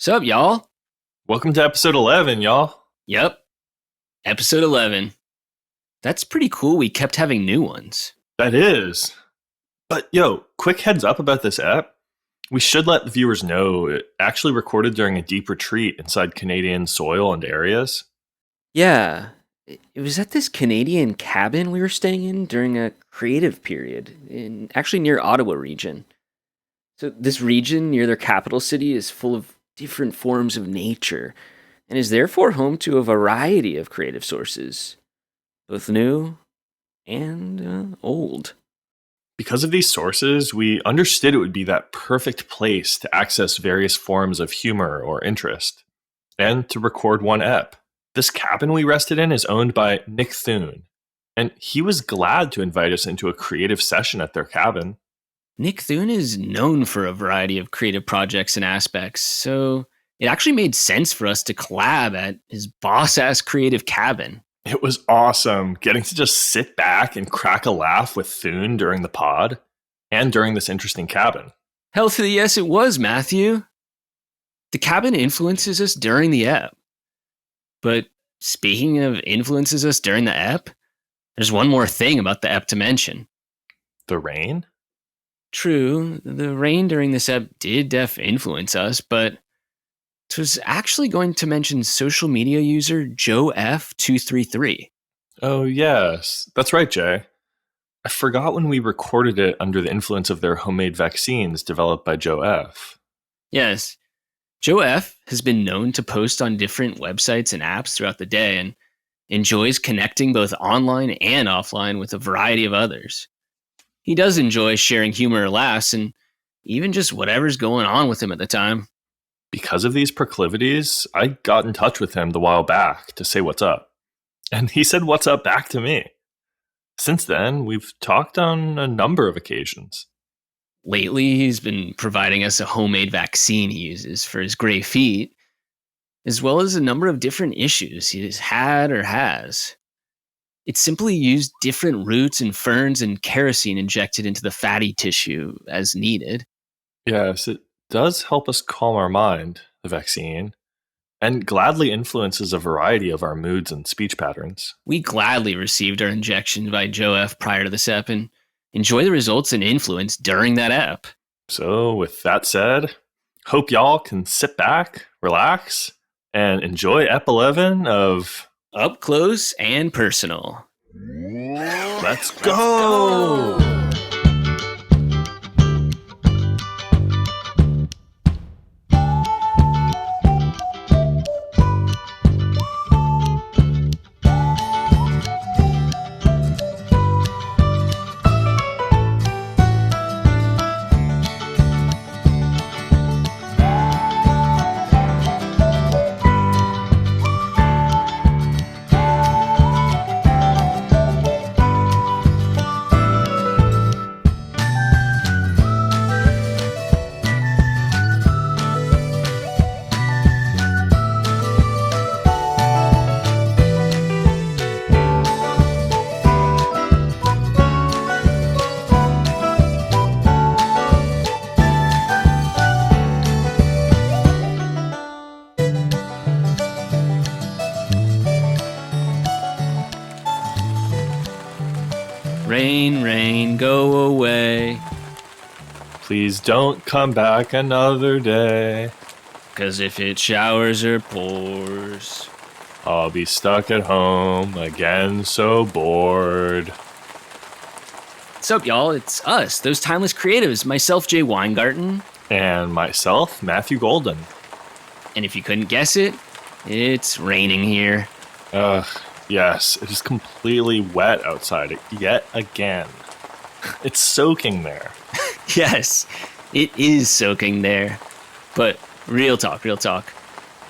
Sup, y'all? Welcome to episode 11, y'all. Yep, episode 11. That's pretty cool. We kept having new ones. That is. But yo, quick heads up about this app. We should let the viewers know it actually recorded during a deep retreat inside Canadian soil and areas. Yeah, it was at this Canadian cabin we were staying in during a creative period, actually near Ottawa region. So this region near their capital city is full of different forms of nature and is therefore home to a variety of creative sources, both new and old. Because of these sources, we understood it would be that perfect place to access various forms of humor or interest, and to record one ep. This cabin we rested in is owned by Nick Thune, and he was glad to invite us into a creative session at their cabin. Nick Thune is known for a variety of creative projects and aspects, so it actually made sense for us to collab at his boss-ass creative cabin. It was awesome getting to just sit back and crack a laugh with Thune during the pod and during this interesting cabin. Hell to the yes, it was, Matthew. The cabin influences us during the ep. But speaking of influences us during the ep, there's one more thing about the ep to mention. The rain? True, the rain during this ep did influence us, but it was actually going to mention social media user Joe F233. Oh, yes. That's right, Jay. I forgot when we recorded it under the influence of their homemade vaccines developed by Joe F. Yes, Joe F has been known to post on different websites and apps throughout the day and enjoys connecting both online and offline with a variety of others. He does enjoy sharing humor or laughs and even just whatever's going on with him at the time. Because of these proclivities, I got in touch with him the while back to say what's up. And he said what's up back to me. Since then, we've talked on a number of occasions. Lately, he's been providing us a homemade vaccine he uses for his gray feet, as well as a number of different issues he has had or has. It simply used different roots and ferns and kerosene injected into the fatty tissue as needed. Yes, it does help us calm our mind, the vaccine, and gladly influences a variety of our moods and speech patterns. We gladly received our injection by Joe F prior to this ep and enjoy the results and influence during that ep. So, with that said, hope y'all can sit back, relax, and enjoy ep 11 of Up Close and Personal. Let's go! Rain, rain, go away. Please don't come back another day. 'Cause if it showers or pours, I'll be stuck at home again, so bored. What's up, y'all? It's us, those timeless creatives. Myself, Jay Weingarten. And myself, Matthew Goldin. And if you couldn't guess it, it's raining here. Ugh, yes, it is completely wet outside yet again. It's soaking there. Yes, it is soaking there. But real talk.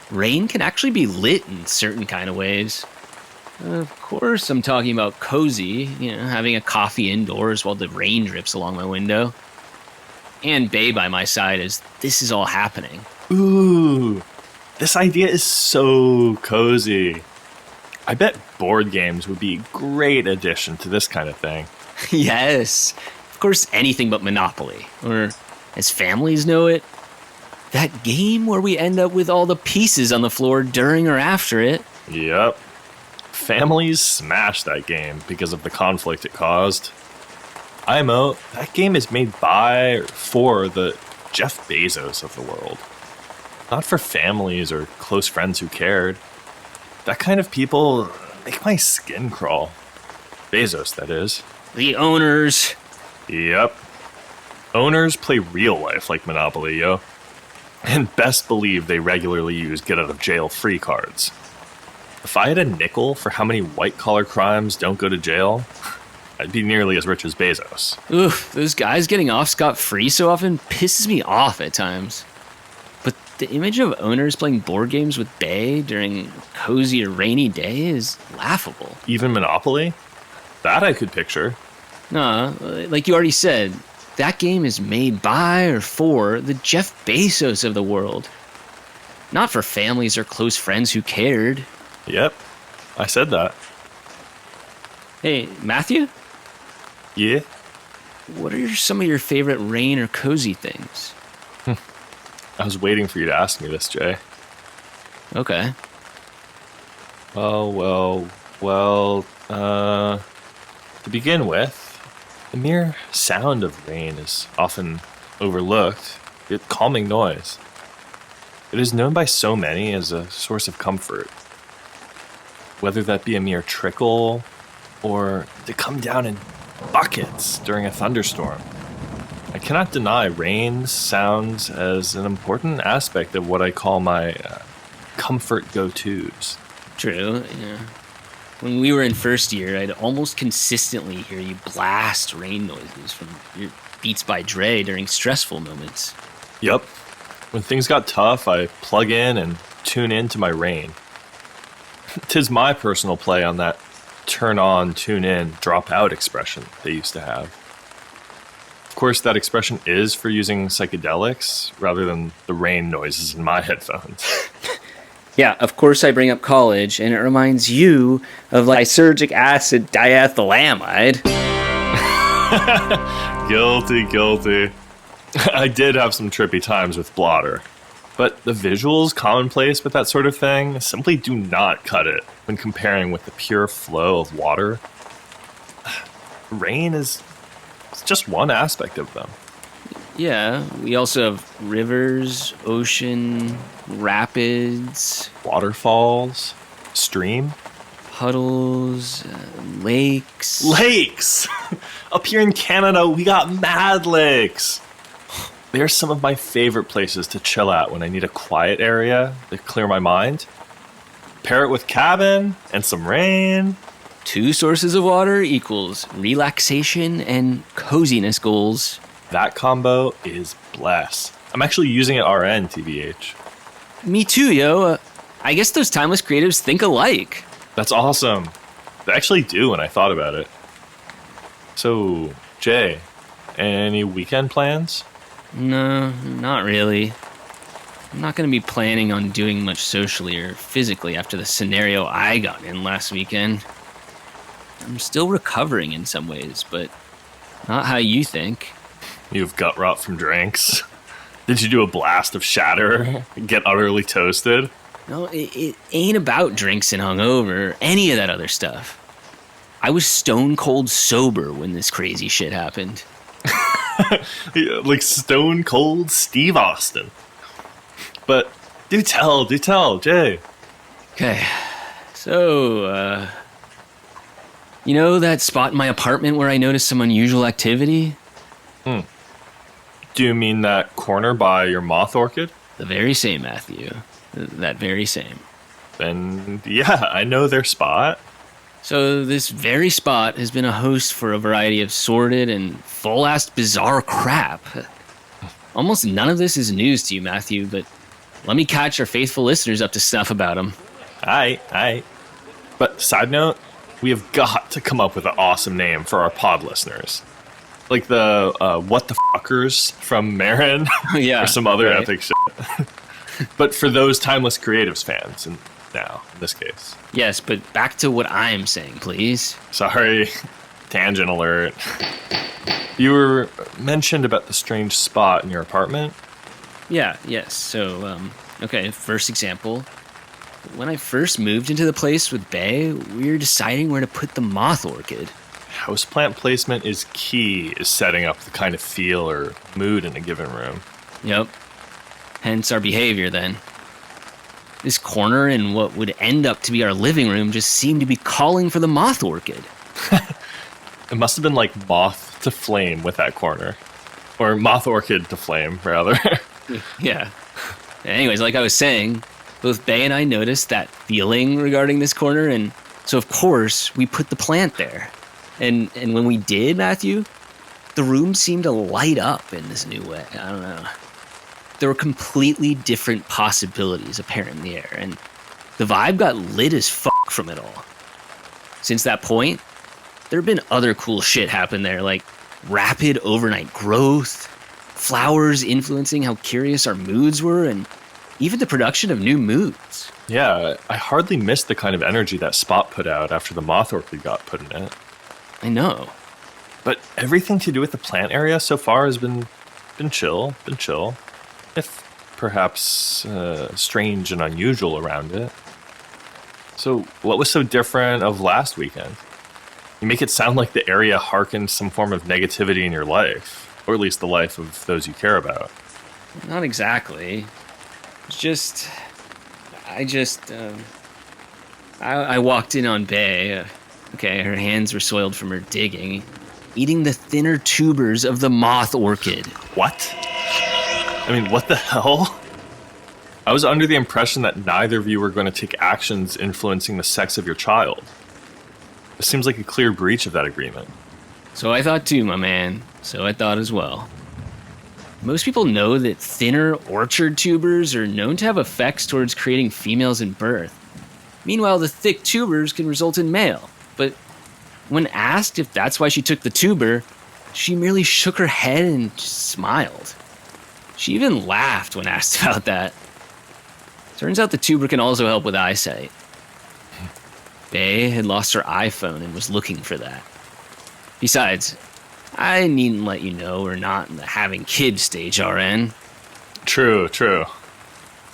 Rain can actually be lit in certain kind of ways. Of course, I'm talking about cozy, having a coffee indoors while the rain drips along my window. And Bae by my side as this is all happening. Ooh, this idea is so cozy. I bet board games would be a great addition to this kind of thing. Yes, of course, anything but Monopoly, or as families know it, That game where we end up with all the pieces on the floor during or after it. Yep. Families smashed that game because of the conflict it caused. IMO, that game is made by or for the Jeff Bezos of the world. Not for families or close friends who cared. That kind of people make my skin crawl. Bezos, that is. The owners. Yep. Owners play real life like Monopoly, yo. And best believe they regularly use get-out-of-jail-free cards. If I had a nickel for how many white-collar crimes don't go to jail, I'd be nearly as rich as Bezos. Oof, those guys getting off scot-free so often pisses me off at times. But the image of owners playing board games with Bay during a cozy or rainy day is laughable. Even Monopoly? That I could picture. Nah, like you already said, that game is made by or for the Jeff Bezos of the world. Not for families or close friends who cared. Yep, I said that. Hey, Matthew? Yeah? What are some of your favorite rain or cozy things? I was waiting for you to ask me this, Jay. Okay. Well, to begin with, the mere sound of rain is often overlooked. It's calming noise. It is known by so many as a source of comfort. Whether that be a mere trickle, or to come down in buckets during a thunderstorm. I cannot deny rain sounds as an important aspect of what I call my comfort go-tos. True, yeah. When we were in first year, I'd almost consistently hear you blast rain noises from your Beats by Dre during stressful moments. Yup. When things got tough, I plug in and tune in to my rain. 'Tis my personal play on that turn on, tune in, drop out expression they used to have. Of course, that expression is for using psychedelics rather than the rain noises in my headphones. Yeah, of course I bring up college, and it reminds you of lysergic acid diethylamide. Guilty. I did have some trippy times with blotter. But the visuals commonplace with that sort of thing simply do not cut it when comparing with the pure flow of water. Rain is just one aspect of them. Yeah, we also have rivers, ocean, rapids, Waterfalls, stream. puddles, lakes. Lakes! Up here in Canada, we got mad lakes. They're some of my favorite places to chill at when I need a quiet area to clear my mind. Pair it with cabin and some rain. 2 sources of water equals relaxation and coziness goals. That combo is bless. I'm actually using it RN, TBH. Me too, yo. I guess those timeless creatives think alike. That's awesome. They actually do when I thought about it. So, Jay, any weekend plans? No, not really. I'm not going to be planning on doing much socially or physically after the scenario I got in last weekend. I'm still recovering in some ways, but not how you think. You have gut rot from drinks? Did you do a blast of shatter and get utterly toasted? No, it ain't about drinks and hungover or any of that other stuff. I was stone cold sober when this crazy shit happened. Like stone cold Steve Austin. But do tell, Jay. Okay, so, you know that spot in my apartment where I noticed some unusual activity? Do you mean that corner by your moth orchid? The very same, Matthew. That very same. Then, yeah, I know their spot. So this very spot has been a host for a variety of sordid and full-assed bizarre crap. Almost none of this is news to you, Matthew, but let me catch our faithful listeners up to snuff about them. Aye. But side note, we have got to come up with an awesome name for our pod listeners. Like the What the Fuckers from Marin Yeah, or some other right. epic shit. But for those Timeless Creatives fans, and now, in this case. Yes, but back to what I'm saying, please. Sorry, tangent alert. You were mentioned about the strange spot in your apartment? Yes. So, okay, first example. When I first moved into the place with Bay, we were deciding where to put the moth orchid. Houseplant placement is key is setting up the kind of feel or mood in a given room. Yep. Hence our behavior then. This corner in what would end up to be our living room just seemed to be calling for the moth orchid. It must have been like moth to flame with that corner. Or moth orchid to flame, rather. Yeah. Anyways, like I was saying, both Bay and I noticed that feeling regarding this corner, and so of course we put the plant there. And when we did, Matthew, the room seemed to light up in this new way. I don't know. There were completely different possibilities apparent in the air, and the vibe got lit as fuck from it all. Since that point, there have been other cool shit happen there, like rapid overnight growth, flowers influencing how curious our moods were, and even the production of new moods. Yeah, I hardly missed the kind of energy that spot put out after the moth orchid got put in it. I know. But everything to do with the plant area so far has been chill. If perhaps strange and unusual around it. So what was so different of last weekend? You make it sound like the area harkened some form of negativity in your life, or at least the life of those you care about. Not exactly. It's just... I walked in on Bay. Okay, her hands were soiled from her digging, eating the thinner tubers of the moth orchid. What? I mean, what the hell? I was under the impression that neither of you were going to take actions influencing the sex of your child. It seems like a clear breach of that agreement. So I thought too, my man. So I thought as well. Most people know that thinner orchard tubers are known to have effects towards creating females in birth. Meanwhile, the thick tubers can result in male. But when asked if that's why she took the tuber, she merely shook her head and just smiled. She even laughed when asked about that. Turns out the tuber can also help with eyesight. Bay had lost her iPhone and was looking for that. Besides, I needn't let you know we're not in the having kids stage, RN. True.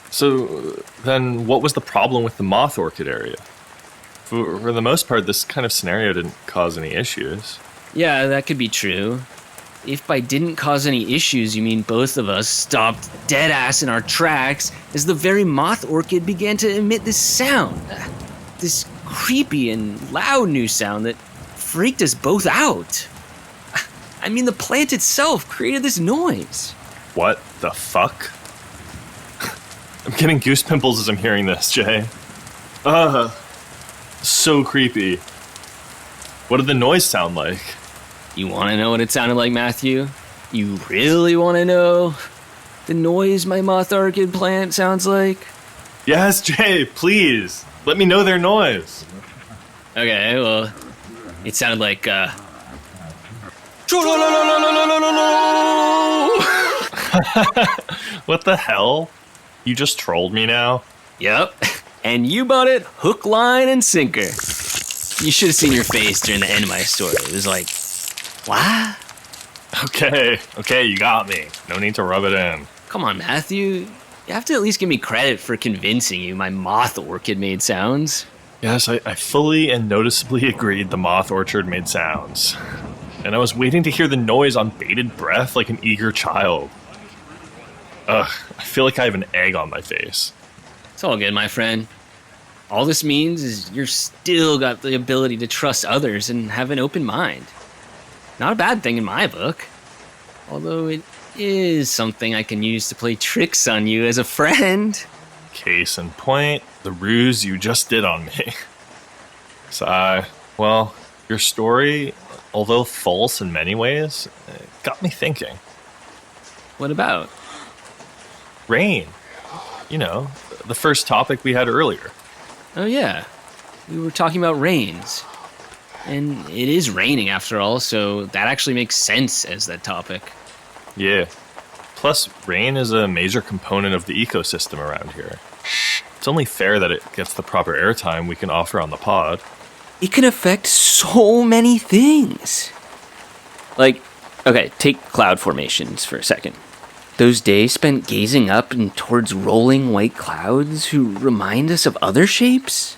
So, then what was the problem with the moth orchid area? For the most part, this kind of scenario didn't cause any issues. Yeah, that could be true. If by didn't cause any issues, you mean both of us stopped dead ass in our tracks as the very moth orchid began to emit this sound. This creepy and loud new sound that freaked us both out. I mean, the plant itself created this noise. What the fuck? I'm getting goose pimples as I'm hearing this, Jay. So creepy. What did the noise sound like? You want to know what it sounded like, Matthew? You really want to know the noise my moth orchid plant sounds like? Yes, Jay, please. Let me know their noise. Okay, well, it sounded like, What the hell? You just trolled me now? Yep. And you bought it hook, line, and sinker. You should have seen your face during the end of my story. It was like, what? Okay, you got me. No need to rub it in. Come on, Matthew. You have to at least give me credit for convincing you my moth orchid made sounds. Yes, I fully and noticeably agreed the moth orchard made sounds. And I was waiting to hear the noise on bated breath like an eager child. Ugh, I feel like I have an egg on my face. It's all good, my friend. All this means is you're still got the ability to trust others and have an open mind. Not a bad thing in my book. Although it is something I can use to play tricks on you as a friend. Case in point, the ruse you just did on me. Well, your story, although false in many ways, got me thinking. What about? Rain. You know, the first topic we had earlier. Oh yeah, we were talking about rains. And it is raining after all, so that actually makes sense as that topic. Yeah. Plus, rain is a major component of the ecosystem around here. It's only fair that it gets the proper airtime we can offer on the pod. It can affect so many things. Like, okay, take cloud formations for a second. Those days spent gazing up and towards rolling white clouds who remind us of other shapes?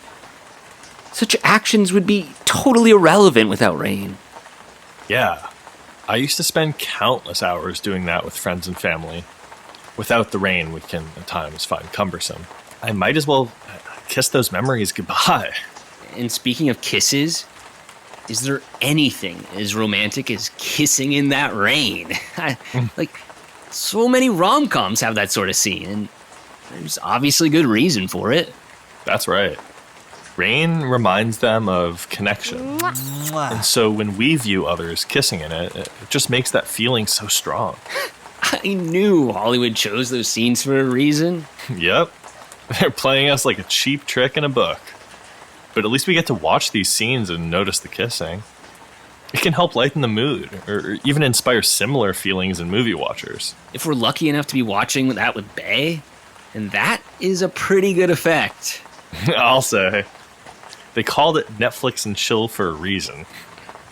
Such actions would be totally irrelevant without rain. Yeah, I used to spend countless hours doing that with friends and family. Without the rain, we can at times find cumbersome. I might as well kiss those memories goodbye. And speaking of kisses, is there anything as romantic as kissing in that rain? Like, so many rom-coms have that sort of scene, and there's obviously good reason for it. That's right. Rain reminds them of connection. And so when we view others kissing in it, it just makes that feeling so strong. I knew Hollywood chose those scenes for a reason. Yep. They're playing us like a cheap trick in a book. But at least we get to watch these scenes and notice the kissing. It can help lighten the mood, or even inspire similar feelings in movie watchers. If we're lucky enough to be watching that with Bae, and that is a pretty good effect. I'll say. They called it Netflix and chill for a reason.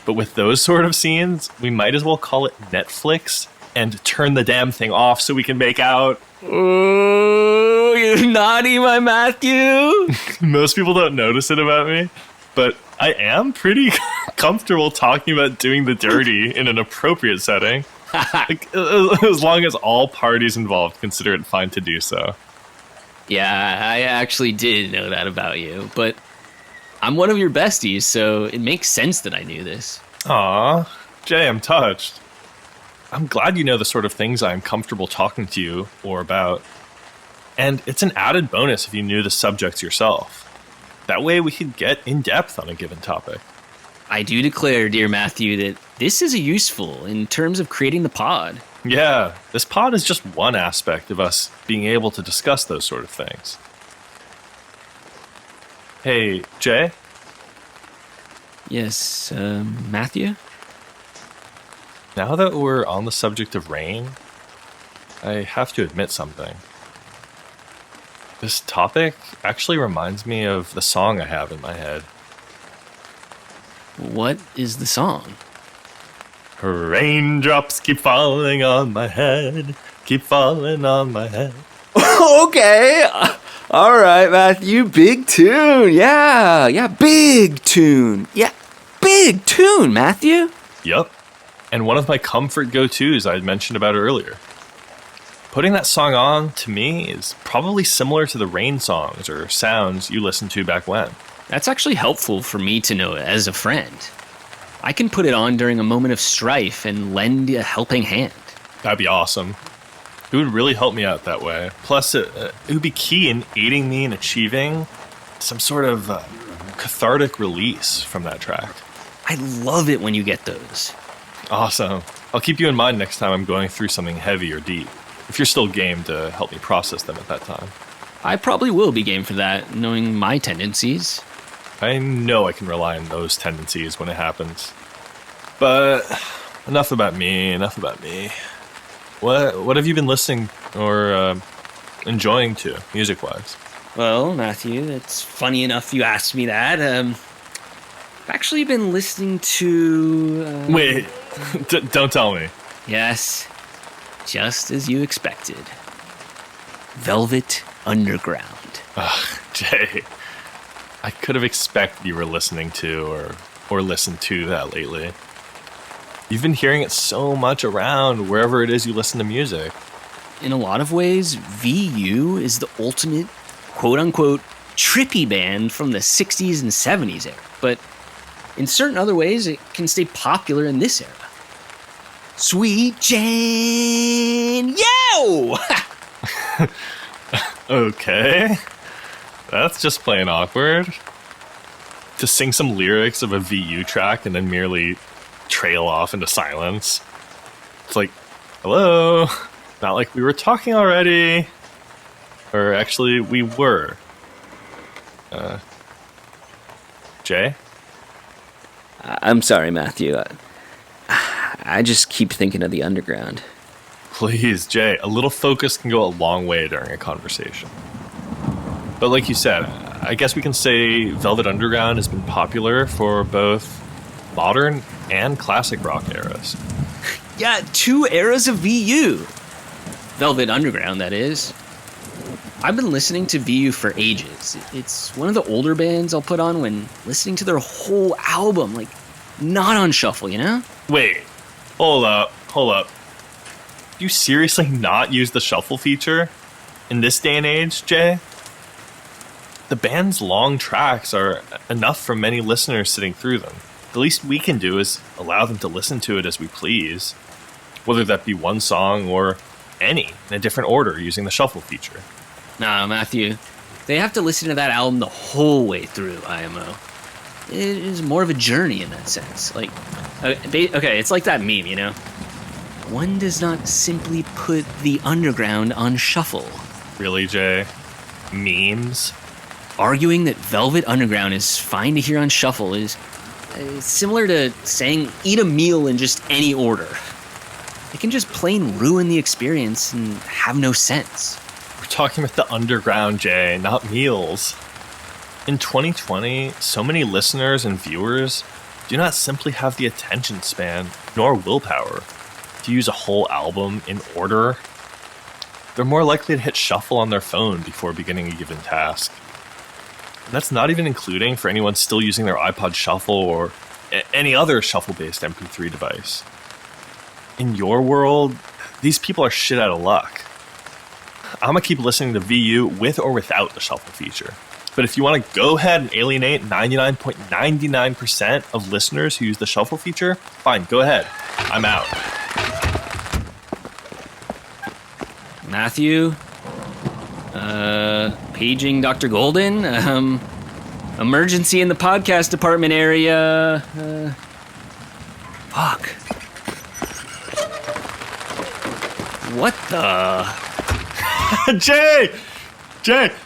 But with those sort of scenes, we might as well call it Netflix and turn the damn thing off so we can make out. Oh, you're naughty, my Matthew. Most people don't notice it about me, but I am pretty comfortable talking about doing the dirty in an appropriate setting. As long as all parties involved consider it fine to do so. Yeah, I actually did know that about you, but I'm one of your besties, so it makes sense that I knew this. Aw, Jay, I'm touched. I'm glad you know the sort of things I'm comfortable talking to you or about. And it's an added bonus if you knew the subjects yourself. That way we could get in depth on a given topic. I do declare, dear Matthew, that this is useful in terms of creating the pod. Yeah, this pod is just one aspect of us being able to discuss those sort of things. Hey, Jay? Yes, Matthew? Now that we're on the subject of rain, I have to admit something. This topic actually reminds me of the song I have in my head. What is the song? Raindrops keep falling on my head, keep falling on my head. Okay, all right, Matthew, big tune, yeah, big tune, big tune, Matthew. Yup, and one of my comfort go-tos I had mentioned about earlier. Putting that song on, to me, is probably similar to the rain songs or sounds you listened to back when. That's actually helpful for me to know as a friend. I can put it on during a moment of strife and lend a helping hand. That'd be awesome. It would really help me out that way. Plus, it would be key in aiding me in achieving some sort of cathartic release from that track. I love it when you get those. Awesome. I'll keep you in mind next time I'm going through something heavy or deep, if you're still game to help me process them at that time. I probably will be game for that, knowing my tendencies. I know I can rely on those tendencies when it happens. But enough about me. What have you been listening or enjoying to, music-wise? Well, Matthew, it's funny enough you asked me that. I've actually been listening to... Wait, don't tell me. Yes, just as you expected. Velvet Underground. Ugh, Jay, I could have expected you were listening to or listened to that lately. You've been hearing it so much around wherever it is you listen to music. In a lot of ways, VU is the ultimate, quote-unquote, trippy band from the 60s and 70s era. But in certain other ways, it can stay popular in this era. Sweet Jane, yo! Okay. That's just plain awkward. To sing some lyrics of a VU track and then merely trail off into silence. It's like, hello? Not like we were talking already. Or actually, we were. Jay? I'm sorry, Matthew. I just keep thinking of the underground. Please, Jay, a little focus can go a long way during a conversation. But like you said, I guess we can say Velvet Underground has been popular for both modern and classic rock eras. Yeah, 2 eras of VU. Velvet Underground, that is. I've been listening to VU for ages. It's one of the older bands I'll put on when listening to their whole album, like, not on shuffle, you know? Wait, hold up. Do you seriously not use the shuffle feature in this day and age, Jay? The band's long tracks are enough for many listeners sitting through them. The least we can do is allow them to listen to it as we please, whether that be one song or any in a different order using the shuffle feature. Nah, Matthew. They have to listen to that album the whole way through, IMO. It is more of a journey in that sense. Like, okay, it's like that meme, you know? One does not simply put the underground on shuffle. Really, Jay? Memes? Arguing that Velvet Underground is fine to hear on shuffle is similar to saying eat a meal in just any order. It can just plain ruin the experience and have no sense. We're talking about the underground, Jay, not meals. In 2020, so many listeners and viewers do not simply have the attention span nor willpower to use a whole album in order. They're more likely to hit shuffle on their phone before beginning a given task. And that's not even including for anyone still using their iPod Shuffle or any other shuffle-based MP3 device. In your world, these people are shit out of luck. I'm gonna keep listening to VU with or without the shuffle feature. But if you want to go ahead and alienate 99.99% of listeners who use the shuffle feature, fine, go ahead. I'm out. Matthew? Paging Dr. Goldin? Emergency in the podcast department area. Fuck. What the? Jay,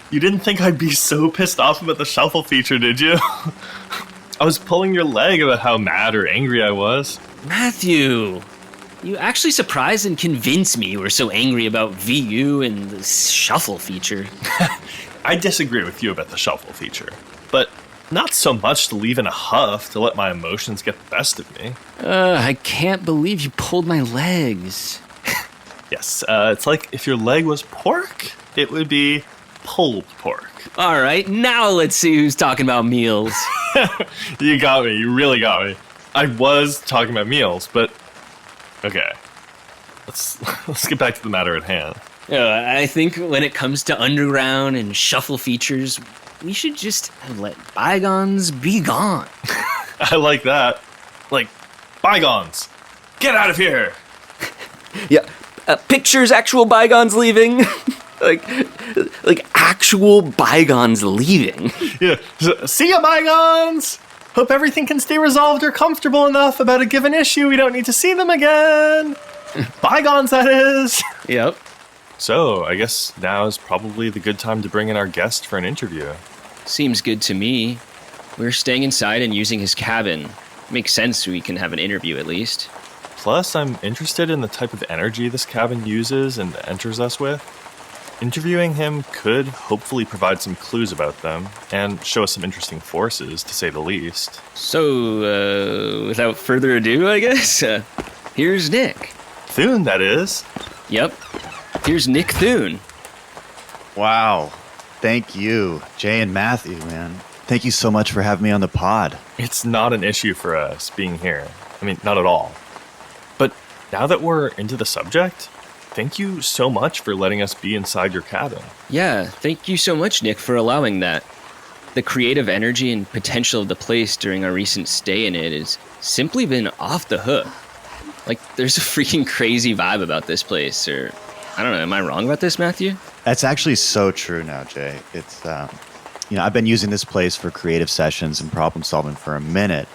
you didn't think I'd be so pissed off about the shuffle feature, did you? I was pulling your leg about how mad or angry I was. Matthew, you actually surprised and convinced me you were so angry about VU and the shuffle feature. I disagree with you about the shuffle feature, but not so much to leave in a huff to let my emotions get the best of me. I can't believe you pulled my legs. Yes, it's like if your leg was pork, it would be pulled pork. All right, now let's see who's talking about meals. You got me. You really got me. I was talking about meals, but okay. Let's get back to the matter at hand. I think when it comes to underground and shuffle features, we should just let bygones be gone. I like that. Like, bygones. Get out of here. Yeah, pictures actual bygones leaving. like actual bygones leaving. Yeah. See ya, bygones. Hope everything can stay resolved or comfortable enough about a given issue we don't need to see them again. Bygones, that is. Yep. So, I guess now is probably the good time to bring in our guest for an interview. Seems good to me. We're staying inside and using his cabin. Makes sense we can have an interview at least. Plus, I'm interested in the type of energy this cabin uses and enters us with. Interviewing him could hopefully provide some clues about them and show us some interesting forces, to say the least. So, without further ado, I guess, here's Nick. Thune, that is. Yep. Here's Nick Thune. Wow. Thank you, Jay and Matthew, man. Thank you so much for having me on the pod. It's not an issue for us being here. I mean, not at all. But now that we're into the subject, thank you so much for letting us be inside your cabin. Yeah, thank you so much, Nick, for allowing that. The creative energy and potential of the place during our recent stay in it has simply been off the hook. Like, there's a freaking crazy vibe about this place, or I don't know, am I wrong about this, Matthew? That's actually so true now, Jay. It's, I've been using this place for creative sessions and problem solving for a minute.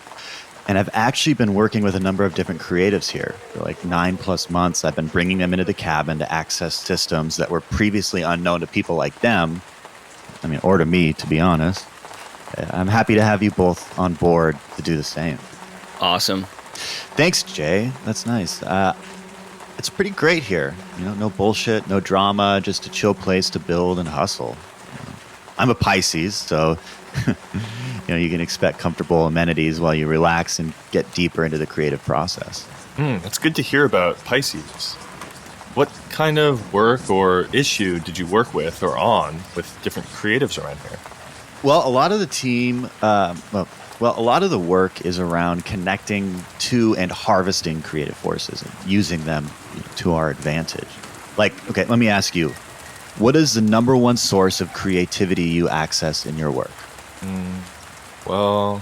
And I've actually been working with a number of different creatives here. For like 9+ months, I've been bringing them into the cabin to access systems that were previously unknown to people like them. I mean, or to me, to be honest. I'm happy to have you both on board to do the same. Awesome. Thanks, Jay. That's nice. It's pretty great here. No bullshit, no drama, just a chill place to build and hustle. I'm a Pisces, so you can expect comfortable amenities while you relax and get deeper into the creative process. That's good to hear about Pisces. What kind of work or issue did you work with or on with different creatives around here? Well, a lot of the team, a lot of the work is around connecting to and harvesting creative forces and using them to our advantage. Like, okay, let me ask you, what is the number one source of creativity you access in your work? Well,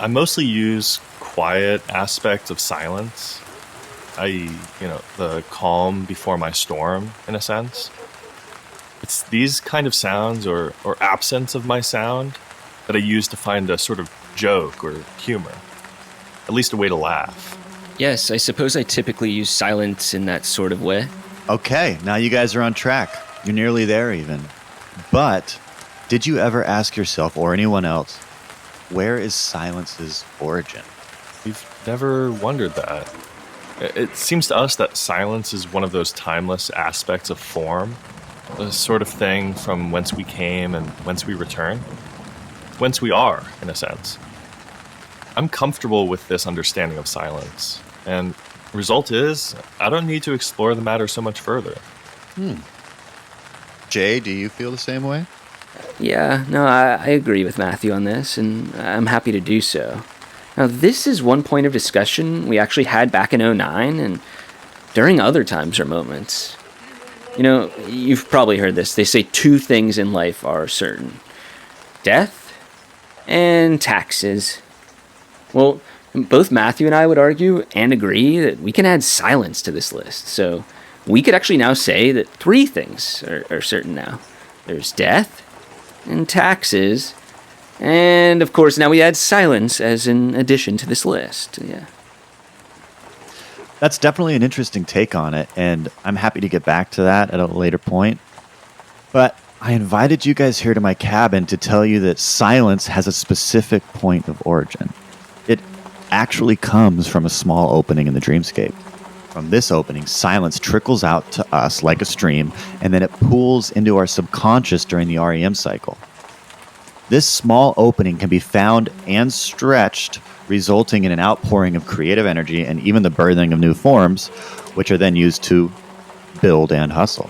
I mostly use quiet aspects of silence. The calm before my storm, in a sense. It's these kind of sounds or absence of my sound that I use to find a sort of joke or humor. At least a way to laugh. Yes, I suppose I typically use silence in that sort of way. Okay, now you guys are on track. You're nearly there even. But did you ever ask yourself or anyone else, where is silence's origin? We've never wondered that. It seems to us that silence is one of those timeless aspects of form, a sort of thing from whence we came and whence we return. Whence we are, in a sense. I'm comfortable with this understanding of silence, and the result is, I don't need to explore the matter so much further. Jay, do you feel the same way? Yeah, no, I agree with Matthew on this, and I'm happy to do so. Now, this is one point of discussion we actually had back in '09 and during other times or moments. You know, you've probably heard this. They say two things in life are certain: death and taxes. Well, both Matthew and I would argue and agree that we can add silence to this list. So we could actually now say that three things are certain now. There's death and taxes, and of course now we add silence as an addition to this list. Yeah. That's definitely an interesting take on it, and I'm happy to get back to that at a later point. But I invited you guys here to my cabin to tell you that silence has a specific point of origin. It actually comes from a small opening in the dreamscape. From this opening, silence trickles out to us like a stream, and then it pools into our subconscious during the REM cycle. This small opening can be found and stretched, resulting in an outpouring of creative energy and even the birthing of new forms, which are then used to build and hustle.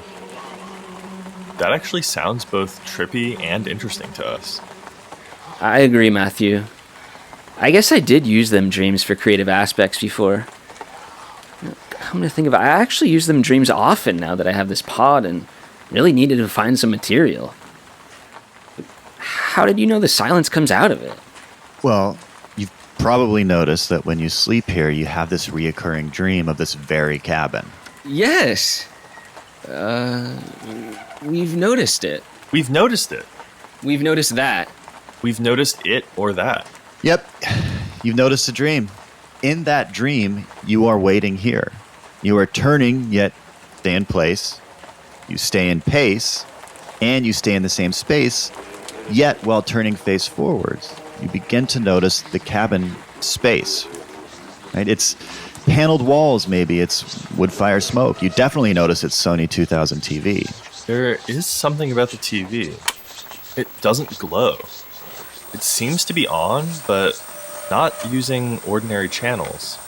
That actually sounds both trippy and interesting to us. I agree, Matthew. I guess I did use them dreams for creative aspects before. I'm gonna think of it. I actually use them dreams often now that I have this pod and really needed to find some material. How did you know the silence comes out of it? Well, you've probably noticed that when you sleep here, you have this reoccurring dream of this very cabin. Yes. We've noticed it. We've noticed it. We've noticed that. We've noticed it or that. Yep, you've noticed a dream. In that dream, you are waiting here. You are turning, yet stay in place. You stay in pace, and you stay in the same space, yet while turning face forwards, you begin to notice the cabin space. Right? It's paneled walls, maybe. It's wood fire smoke. You definitely notice it's Sony 2000 TV. There is something about the TV. It doesn't glow. It seems to be on, but not using ordinary channels.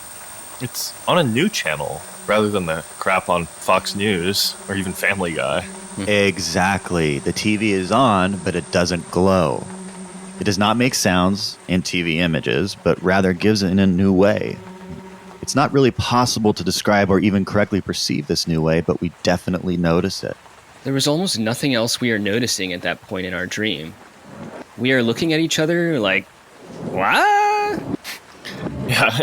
It's on a new channel rather than the crap on Fox News or even Family Guy. Exactly. The TV is on, but it doesn't glow. It does not make sounds in TV images, but rather gives it in a new way. It's not really possible to describe or even correctly perceive this new way, but we definitely notice it. There was almost nothing else we are noticing at that point in our dream. We are looking at each other like, what? Yeah,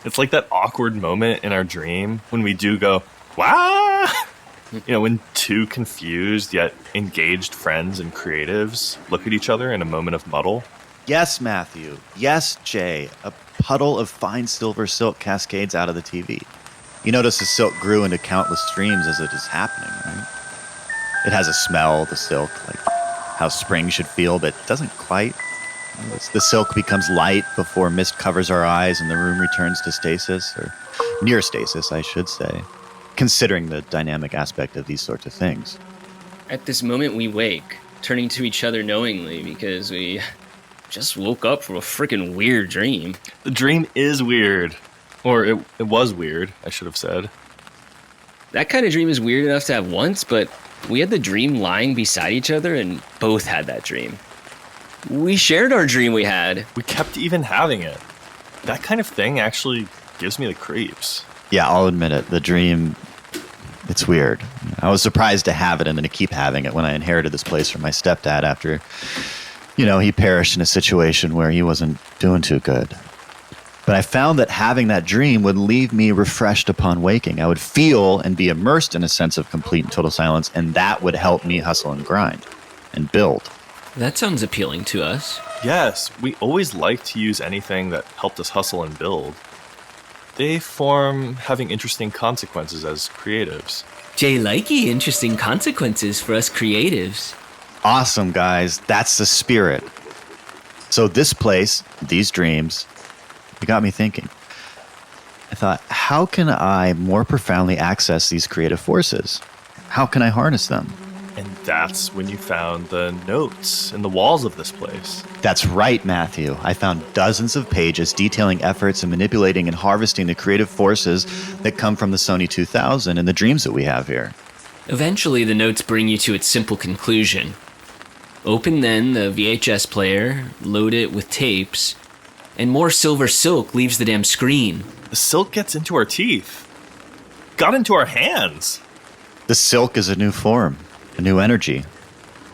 it's like that awkward moment in our dream when we do go, wow! When two confused yet engaged friends and creatives look at each other in a moment of muddle. Yes, Matthew. Yes, Jay. A puddle of fine silver silk cascades out of the TV. You notice the silk grew into countless streams as it is happening, right? It has a smell, the silk, like how spring should feel, but doesn't quite. The silk becomes light before mist covers our eyes and the room returns to stasis, or near stasis, I should say, considering the dynamic aspect of these sorts of things. At this moment we wake, turning to each other knowingly because we just woke up from a freaking weird dream. The dream is weird. Or it was weird, I should have said. That kind of dream is weird enough to have once, but we had the dream lying beside each other and both had that dream. We shared our dream we had. We kept even having it. That kind of thing actually gives me the creeps. Yeah, I'll admit it. The dream, it's weird. I was surprised to have it and then to keep having it when I inherited this place from my stepdad after, he perished in a situation where he wasn't doing too good. But I found that having that dream would leave me refreshed upon waking. I would feel and be immersed in a sense of complete and total silence, and that would help me hustle and grind and build. That sounds appealing to us. Yes, we always liked to use anything that helped us hustle and build. They form having interesting consequences as creatives. Jay likey interesting consequences for us creatives. Awesome, guys. That's the spirit. So this place, these dreams, it got me thinking. I thought, how can I more profoundly access these creative forces? How can I harness them? And that's when you found the notes in the walls of this place. That's right, Matthew. I found dozens of pages detailing efforts in manipulating and harvesting the creative forces that come from the Sony 2000 and the dreams that we have here. Eventually, the notes bring you to its simple conclusion. Open then the VHS player, load it with tapes, and more silver silk leaves the damn screen. The silk gets into our teeth. Got into our hands. The silk is a new form, a new energy,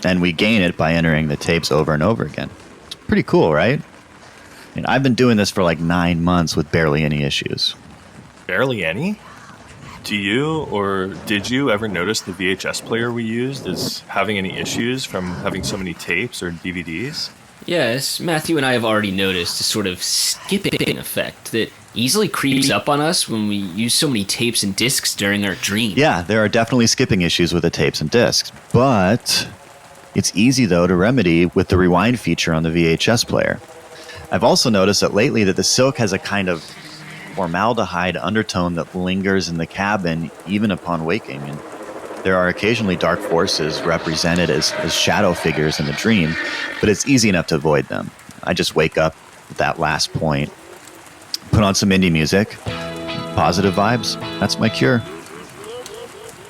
and we gain it by entering the tapes over and over again. It's pretty cool, right? I've been doing this for like 9 months with barely any issues. Barely any? Do you or did you ever notice the VHS player we used is having any issues from having so many tapes or DVDs? Yes, Matthew and I have already noticed a sort of skipping effect that easily creeps up on us when we use so many tapes and discs during our dream. Yeah, there are definitely skipping issues with the tapes and discs, but it's easy, though, to remedy with the rewind feature on the VHS player. I've also noticed that lately that the silk has a kind of formaldehyde undertone that lingers in the cabin even upon waking, and there are occasionally dark forces represented as shadow figures in the dream, but it's easy enough to avoid them. I just wake up at that last point, put on some indie music, positive vibes, that's my cure.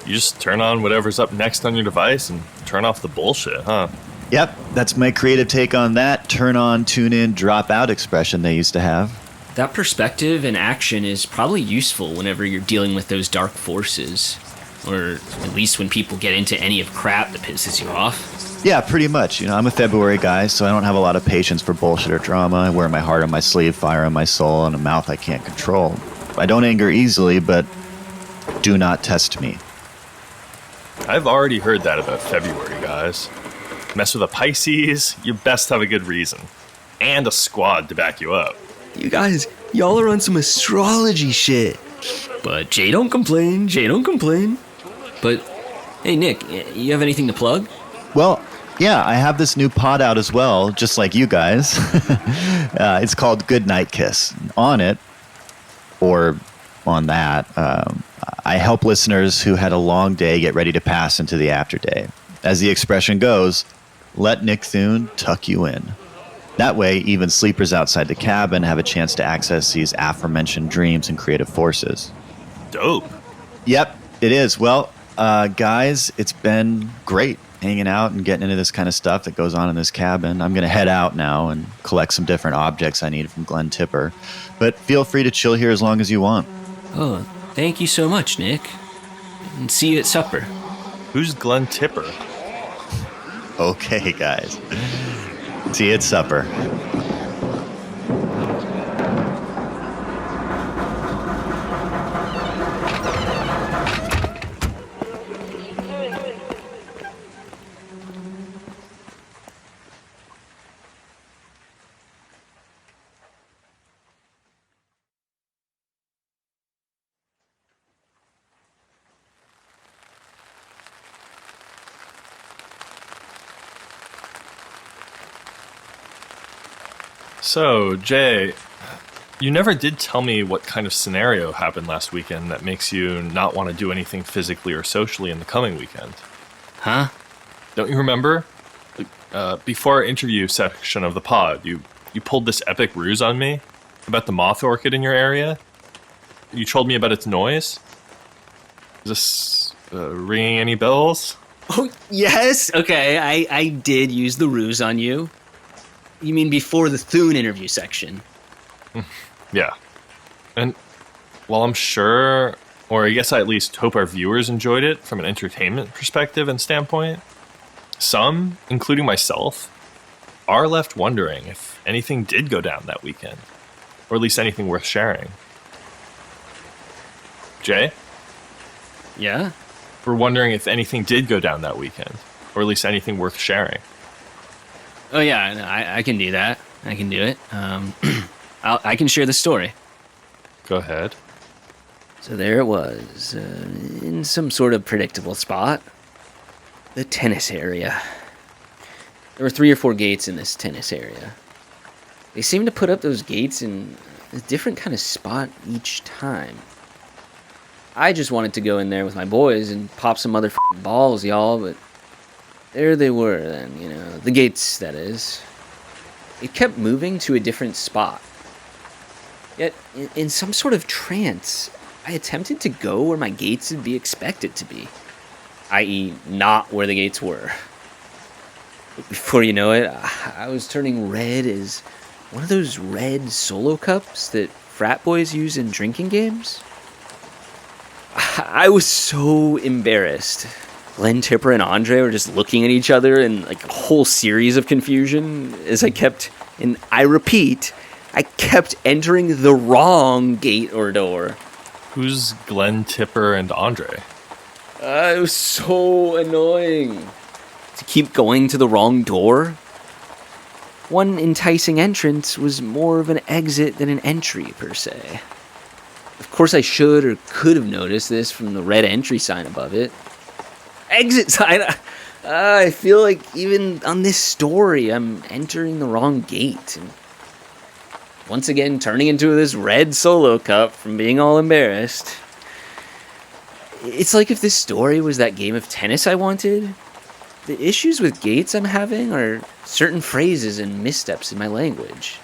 You just turn on whatever's up next on your device and turn off the bullshit, huh? Yep, that's my creative take on that turn on, tune in, drop out expression they used to have. That perspective and action is probably useful whenever you're dealing with those dark forces. Or at least when people get into any of crap that pisses you off. Yeah, pretty much. I'm a February guy, so I don't have a lot of patience for bullshit or drama. I wear my heart on my sleeve, fire on my soul, and a mouth I can't control. I don't anger easily, but do not test me. I've already heard that about February, guys. Mess with a Pisces, you best have a good reason. And a squad to back you up. You guys, y'all are on some astrology shit. But Jay don't complain, But, hey Nick, you have anything to plug? Well, yeah, I have this new pod out as well, just like you guys. It's called Good Night Kiss. On it, or on that, I help listeners who had a long day get ready to pass into the after day. As the expression goes, let Nick Thune tuck you in. That way, even sleepers outside the cabin have a chance to access these aforementioned dreams and creative forces. Dope. Yep, it is. Well, guys, it's been great hanging out and getting into this kind of stuff that goes on in this cabin. I'm going to head out now and collect some different objects I need from Glen Tipper. But feel free to chill here as long as you want. Oh, thank you so much, Nick. And see you at supper. Who's Glen Tipper? Okay, guys. See you at supper. So, Jay, you never did tell me what kind of scenario happened last weekend that makes you not want to do anything physically or socially in the coming weekend. Huh? Don't you remember? Before our interview section of the pod, you pulled this epic ruse on me about the moth orchid in your area. You told me about its noise. Is this ringing any bells? Oh, yes. Okay, I did use the ruse on you. You mean before the Thune interview section? Yeah. And while I'm sure, or I guess I at least hope our viewers enjoyed it from an entertainment perspective and standpoint, some, including myself, are left wondering if anything did go down that weekend, or at least anything worth sharing. Jay? Yeah? We're wondering if anything did go down that weekend, or at least anything worth sharing. Oh, yeah, no, I can do that. I can do it. I can share the story. Go ahead. So there it was, in some sort of predictable spot. The tennis area. There were 3 or 4 gates in this tennis area. They seemed to put up those gates in a different kind of spot each time. I just wanted to go in there with my boys and pop some motherfucking balls, y'all, but there they were then, you know, the gates, that is. It kept moving to a different spot. Yet, in some sort of trance, I attempted to go where my gates would be expected to be, i.e., not where the gates were. But before you know it, I was turning red as one of those red solo cups that frat boys use in drinking games. I was so embarrassed. Glenn Tipper and Andre were just looking at each other in like a whole series of confusion as I kept, and I repeat, I kept entering the wrong gate or door. Who's Glenn Tipper and Andre? It was so annoying to keep going to the wrong door. One enticing entrance was more of an exit than an entry, per se. Of course, I should or could have noticed this from the red entry sign above it. Exit sign! I feel like even on this story, I'm entering the wrong gate. And once again, turning into this red solo cup from being all embarrassed. It's like if this story was that game of tennis I wanted. The issues with gates I'm having are certain phrases and missteps in my language.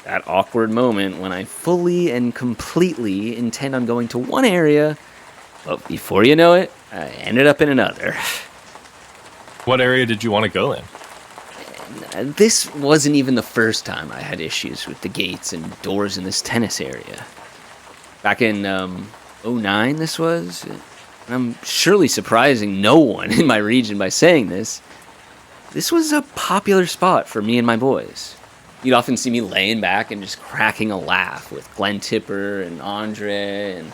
That awkward moment when I fully and completely intend on going to one area, but before you know it, I ended up in another. What area did you want to go in? And this wasn't even the first time I had issues with the gates and doors in this tennis area. Back in '09 this was, and I'm surely surprising no one in my region by saying this. This was a popular spot for me and my boys. You'd often see me laying back and just cracking a laugh with Glenn Tipper and Andre and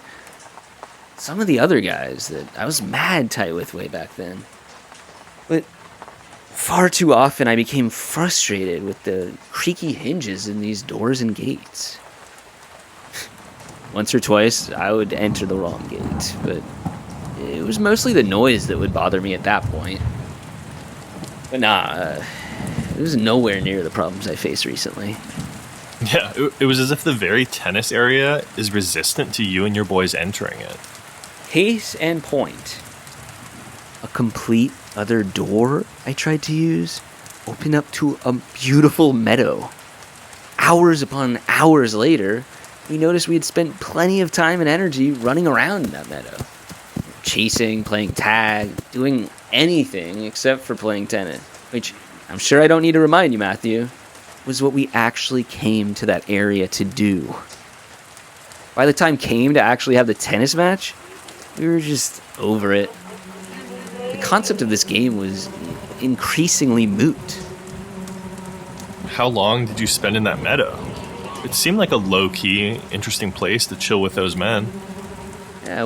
some of the other guys that I was mad tight with way back then. But far too often I became frustrated with the creaky hinges in these doors and gates. Once or twice I would enter the wrong gate, but it was mostly the noise that would bother me at that point. But it was nowhere near the problems I faced recently. Yeah, it was as if the very tennis area is resistant to you and your boys entering it. Case and point. A complete other door I tried to use opened up to a beautiful meadow. Hours upon hours later, we noticed we had spent plenty of time and energy running around in that meadow. Chasing, playing tag, doing anything except for playing tennis. Which, I'm sure I don't need to remind you, Matthew, was what we actually came to that area to do. By the time came to actually have the tennis match, we were just over it. The concept of this game was increasingly moot. How long did you spend in that meadow? It seemed like a low-key, interesting place to chill with those men.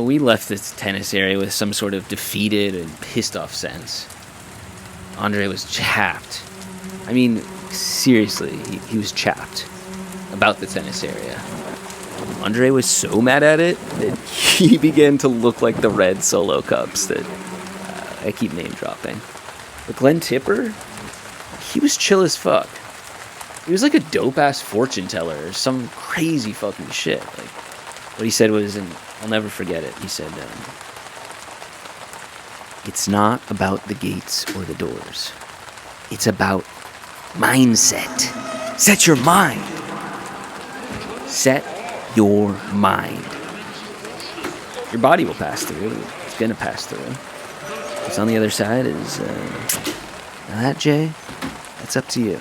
We left this tennis area with some sort of defeated and pissed off sense. Andre was chapped. I mean, seriously, he was chapped about the tennis area. Andre was so mad at it that he began to look like the red solo cups that I keep name dropping. But Glenn Tipper, he was chill as fuck. He was like a dope-ass fortune teller or some crazy fucking shit. Like, what he said was, and I'll never forget it, he said, it's not about the gates or the doors. It's about mindset. Set your mind. Set your mind. your body will pass through. It's gonna pass through. What's on the other side is now that, Jay, that's up to you.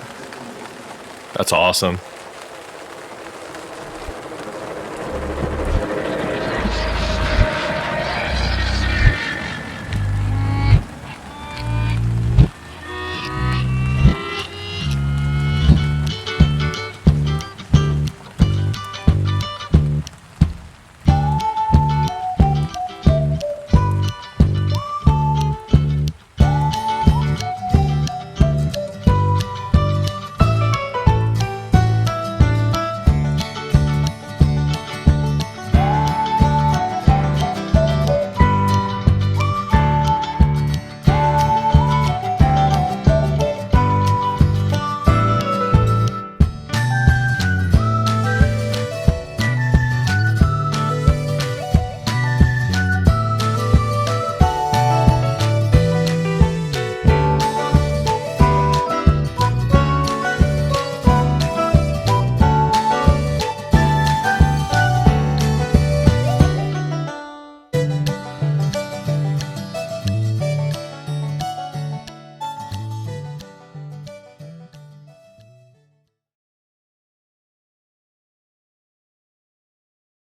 That's awesome.